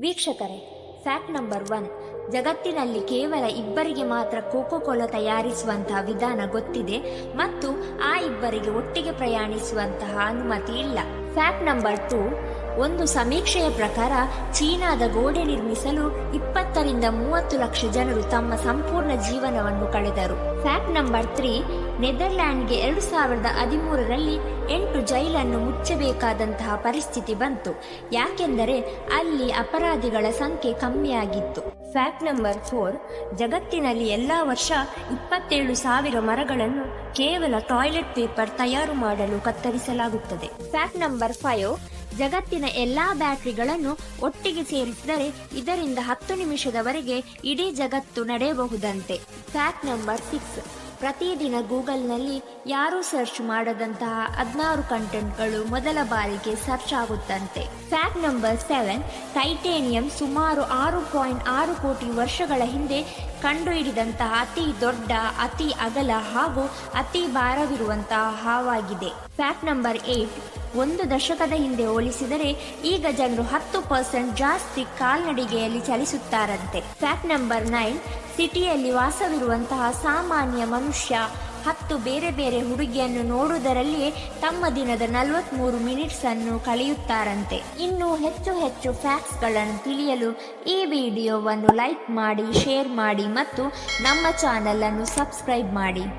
ವೀಕ್ಷಕರೇ, fact number 1. ಜಗತ್ತಿನಲ್ಲಿ ಕೇವಲ ಇಬ್ಬರಿಗೆ ಮಾತ್ರ ಕೋಕೋ ಕೋಲಾ ತಯಾರಿಸುವಂತಹ ವಿಧಾನ ಗೊತ್ತಿದೆ ಮತ್ತು ಆ ಇಬ್ಬರಿಗೆ ಒಟ್ಟಿಗೆ ಪ್ರಯಾಣಿಸುವಂತಹ ಅನುಮತಿ ಇಲ್ಲ. Fact number 2. ಒಂದು ಸಮೀಕ್ಷೆಯ ಪ್ರಕಾರ ಚೀನಾದ ಗೋಡೆ ನಿರ್ಮಿಸಲು 20 ರಿಂದ 30 ಲಕ್ಷ ಜನರು ತಮ್ಮ ಸಂಪೂರ್ಣ ಜೀವನವನ್ನು ಕಳೆದರು. Fact number 3. ನೆದರ್ಲ್ಯಾಂಡ್ಗೆ 2013ರಲ್ಲಿ 8 ಜೈಲನ್ನು ಮುಚ್ಚಬೇಕಾದಂತಹ ಪರಿಸ್ಥಿತಿ ಬಂತು, ಯಾಕೆಂದರೆ ಅಲ್ಲಿ ಅಪರಾಧಿಗಳ ಸಂಖ್ಯೆ ಕಮ್ಮಿಯಾಗಿತ್ತು. Fact number 4. ಜಗತ್ತಿನಲ್ಲಿ ಎಲ್ಲಾ ವರ್ಷ 27,000 ಮರಗಳನ್ನು ಕೇವಲ ಟಾಯ್ಲೆಟ್ ಪೇಪರ್ ತಯಾರು ಮಾಡಲು ಕತ್ತರಿಸಲಾಗುತ್ತದೆ. Fact number 5. ಜಗತ್ತಿನ ಎಲ್ಲಾ ಬ್ಯಾಟರಿಗಳನ್ನು ಒಟ್ಟಿಗೆ ಸೇರಿಸಿದರೆ ಇದರಿಂದ 10 ನಿಮಿಷದವರೆಗೆ ಇಡೀ ಜಗತ್ತು ನಡೆಯಬಹುದಂತೆ. Fact number 6. ಪ್ರತಿದಿನ ಗೂಗಲ್ನಲ್ಲಿ ಯಾರೂ ಸರ್ಚ್ ಮಾಡದಂತಹ 16 ಕಂಟೆಂಟ್ಗಳು ಮೊದಲ ಬಾರಿಗೆ ಸರ್ಚ್ ಆಗುತ್ತಂತೆ. Fact number 7. ಟೈಟೇನಿಯಂ ಸುಮಾರು 6.6 ಕೋಟಿ ವರ್ಷಗಳ ಹಿಂದೆ ಕಂಡುಹಿಡಿದಂತಹ ಅತಿ ದೊಡ್ಡ, ಅತಿ ಅಗಲ ಹಾಗೂ ಅತಿ ಭಾರವಿರುವಂತಹ ಹಾವಾಗಿದೆ. Fact number 8. 1 ದಶಕದ ಹಿಂದೆ ಹೋಲಿಸಿದರೆ ಈಗ ಜನರು 10% ಜಾಸ್ತಿ ಕಾಲ್ನಡಿಗೆಯಲ್ಲಿ ಚಲಿಸುತ್ತಾರಂತೆ. Fact number 9. ಸಿಟಿಯಲ್ಲಿ ವಾಸವಿರುವಂತಹ ಸಾಮಾನ್ಯ ಮನುಷ್ಯ 10 ಬೇರೆ ಬೇರೆ ಹುಡುಗಿಯನ್ನು ನೋಡುವುದರಲ್ಲಿಯೇ ತಮ್ಮ ದಿನದ 43 ಮಿನಿಟ್ಸ್ ಅನ್ನು ಕಳೆಯುತ್ತಾರಂತೆ. ಇನ್ನೂ ಹೆಚ್ಚು ಫ್ಯಾಕ್ಟ್ಸ್ಗಳನ್ನು ತಿಳಿಯಲು ಈ ವಿಡಿಯೋವನ್ನು ಲೈಕ್ ಮಾಡಿ, ಶೇರ್ ಮಾಡಿ ಮತ್ತು ನಮ್ಮ ಚಾನಲ್ ಅನ್ನು ಸಬ್ಸ್ಕ್ರೈಬ್ ಮಾಡಿ.